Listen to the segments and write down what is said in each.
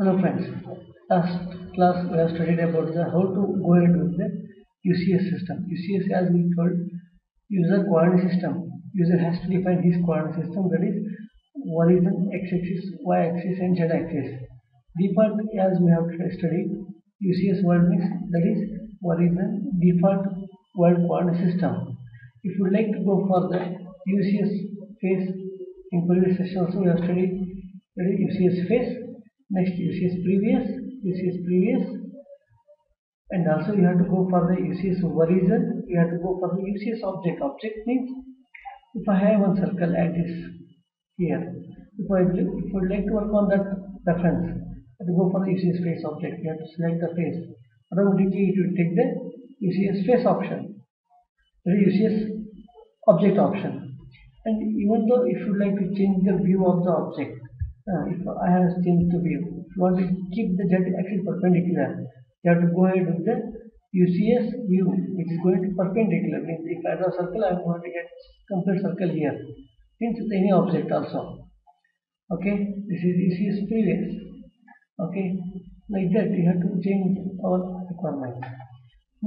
Hello friends, last class we have studied about how to go ahead with the UCS system. UCS, as we told, user coordinate system. User has to define his coordinate system, that is horizon, x-axis, y-axis and z-axis. Default, as we have studied, UCS world means that is horizon default world coordinate system. If you would like to go for the UCS phase, in previous session also we have studied that is UCS phase. Next UCS previous, and also you have to go for the UCS horizon. You have to go for the UCS object. Object means if I have one circle at this here, if I would like to work on that reference, I have to go for the UCS face object. You have to select the face. Automatically it will take the UCS face option, that is UCS object option. And even though if you would like to change the view of the object, if I have changed the view, if you want to keep the z-axis perpendicular, you have to go ahead with the UCS view, which is going to perpendicular. Means if I draw a circle, I am going to get complete circle here. Means any object also. Okay, this is UCS previous. Okay, like that you have to change our requirements.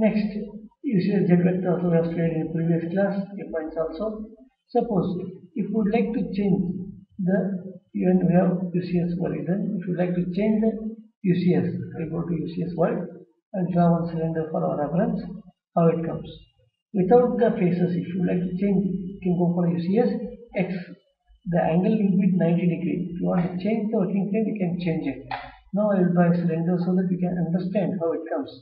Next, UCS z vector also we have studied in previous class. A points also. Suppose if we would like to change the, even we have UCS horizon, if you like to change the UCS, I go to UCS world and draw one cylinder for our reference, how it comes. Without the faces, if you like to change, you can go for UCS X. The angle will be 90 degrees. If you want to change the working plane, you can change it. Now I will draw a cylinder so that you can understand how it comes.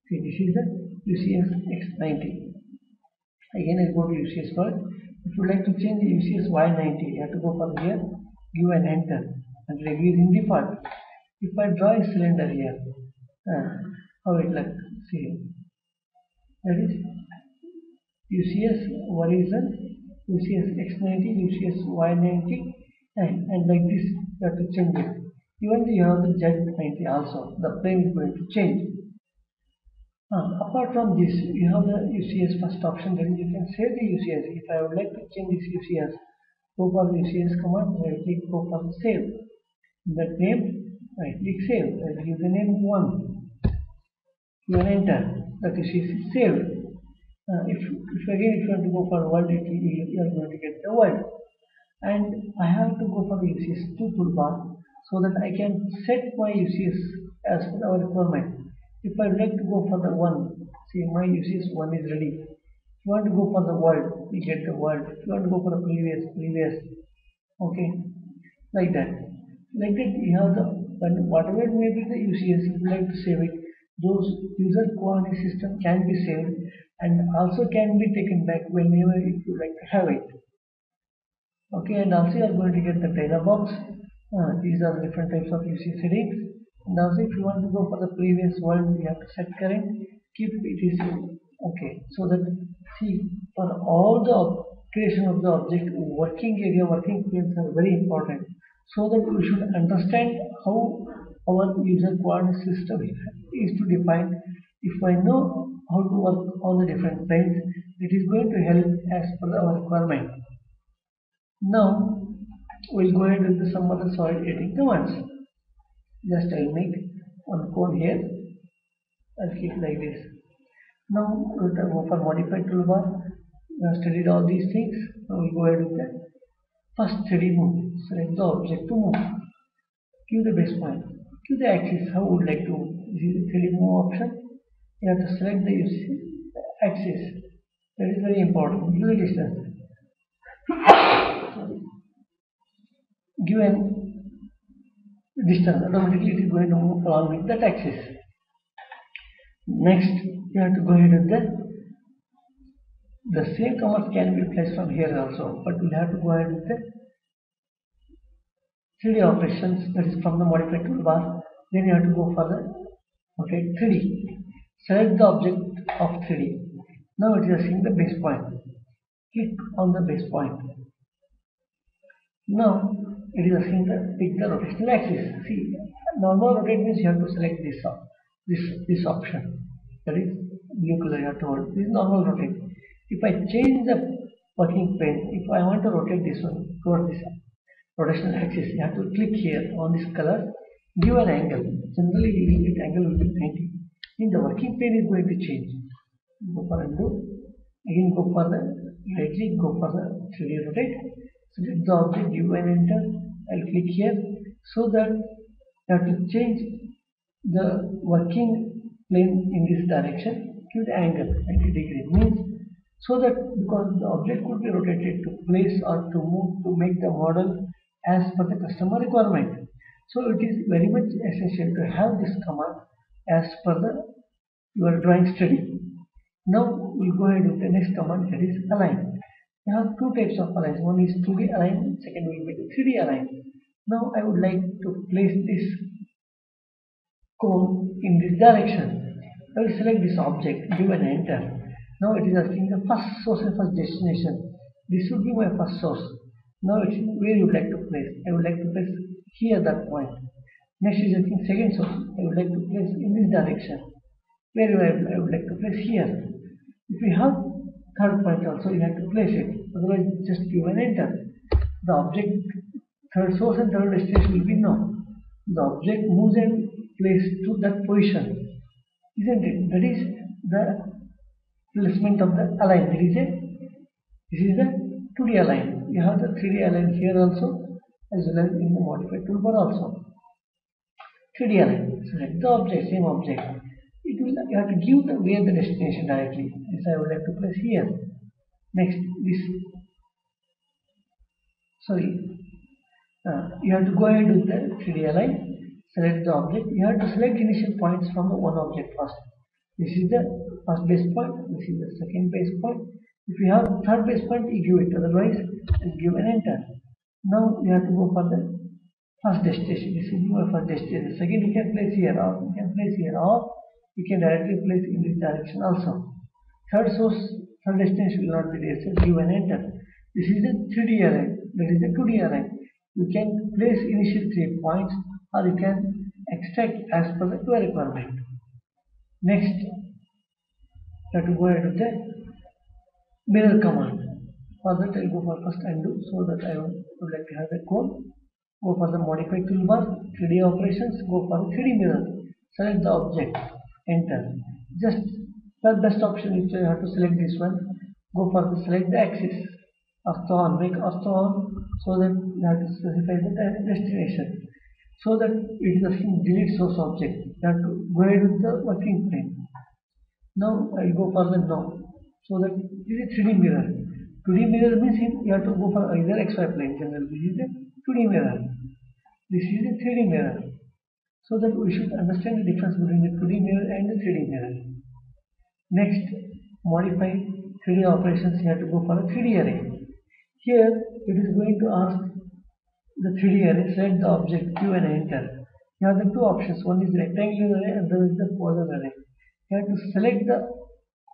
See, this is the UCS X90. Again I go to UCS world. If you like to change the UCS Y90, you have to go for here, give an enter, and it is in default. If I draw a cylinder here, how it like, see, that is UCS horizon, UCS X90, UCS Y90, and like this you have to change it. Even you have the Z90 also, the plane is going to change. Apart from this, you have the UCS first option, then you can save the UCS. If I would like to change this UCS, go for the UCS command, right click, go for the save. That name, right click save, and give the name 1. You will enter, that UCS is saved. If again if you want to go for world, you are going to get the world. And I have to go for the UCS 2 toolbar so that I can set my UCS as per our requirement. If I would like to go for the 1, see my UCS 1 is ready. If you want to go for the world, you get the world. If you want to go for the previous, okay, like that. Like that you have the, whatever may be the UCS, if you like to save it, those user coordinate system can be saved and also can be taken back whenever if you like to have it. Okay, and also you are going to get the data box. These are the different types of UCS settings. And also if you want to go for the previous world, you have to set current, keep it is okay, so that see, for all the creation of the object, working area, working planes are very important, so that we should understand how our user coordinate system is to define. If I know how to work on the different planes, it is going to help as per our requirement. Now we'll go ahead with some other solid editing commands. Just I'll make one cone here. I'll keep like this. Now we'll go for modify toolbar. We have studied all these things. Now we'll go ahead with the first 3D move. Select the object to move. Give the base point. Give the axis. How would like to? This is the 3D move option. You have to select the axis. That is very important. Give the distance. Give an distance, automatically it is going to move along with that axis. Next, you have to go ahead with the same command can be placed from here also, but we'll have to go ahead with the 3D operations, that is from the modify toolbar. Then you have to go for the 3D. Select the object of 3D. Now it is asking the base point. Click on the base point. Now it is asking to pick the rotational axis. See, normal rotate means you have to select this option. That is blue color you have to hold. This is normal rotate. If I change the working plane, if I want to rotate this one towards this rotational axis, you have to click here on this color Give an angle. Generally, the angle will be 90. Then the working plane is going to change. Go for undo. Again, go for the right click. Go for the 3D rotate. Select the object. Give an enter. I'll click here so that you have to change the working plane in this direction. Give the angle 90 degree means so that because the object could be rotated to place or to move to make the model as per the customer requirement. So it is very much essential to have this command as per the your drawing study. Now we'll go ahead with the next command, that is align. We have two types of align. One is 2D align, second will be the 3D align. Now I would like to place this cone in this direction. I will select this object, give an enter. Now it is asking the first source and first destination. This would be my first source. Now it's where you would like to place. I would like to place here that point. Next is asking second source. I would like to place in this direction. Where I would like to place here. If you have third point also, you have to place it. Otherwise, just give an enter. The object third source and third destination will be known. The object moves and placed to that position, isn't it? That is the placement of the align. This is the 2D align. You have the 3D align here also, as well as in the modified toolbar also. 3D align. Select the object, same object. It will you have to give the where the destination directly. This I would like to place here. Next, this you have to go ahead with the 3D align. Select the object. You have to select initial points from the one object first. This is the first base point. This is the second base point. If you have third base point, you give it. Otherwise, just give an enter. Now you have to go for the first destination. This is your first destination. Second, you can place here, or you can place here, or you can directly place in this direction also. Third source, third destination will not be there. So give an enter. This is the 3D array. That is the 2D array. You can place initial 3 points, or you can extract as per the your requirement. Next, you have to go ahead with the mirror command. For that, I'll go for first undo so that I would like to have a cone. Go for the modify toolbar, 3D operations, go for 3D mirror. Select the object, enter. Just the best option is you have to select this one. Go for the select the axis. Ortho on, make ortho on so that you have to specify the destination. So that it is asking delete source object. You have to go ahead with the working plane. Now I will go for the now. So that this is 3D mirror. 2D mirror means you have to go for either XY plane. Generally, this is the 2D mirror. This is the 3D mirror. So that we should understand the difference between the 2D mirror and the 3D mirror. Next, modify 3D operations. You have to go for a 3D array. Here, it is going to ask the 3D array, select the object, give and enter. You have the two options. One is rectangular array and the other is the polar array. You have to select the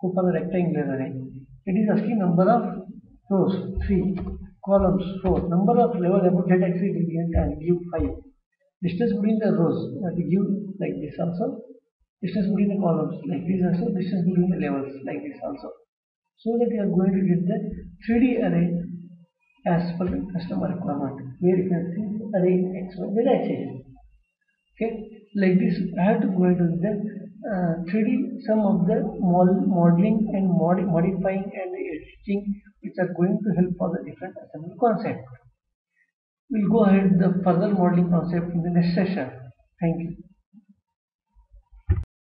go for the rectangular array. It is asking number of rows 3, columns 4, number of level above z axis deviant and give 5. Distance between the rows, you have to give like this also. Distance between the columns like this also. Distance between the levels like this also. So that you are going to get the 3D array as per the customer requirement, where you can see the array in X, Y, Z axis. Okay, like this, I have to go into the 3D, some of the modeling and modifying and editing, which are going to help for the different assembly concept. We'll go ahead with the further modeling concept in the next session. Thank you.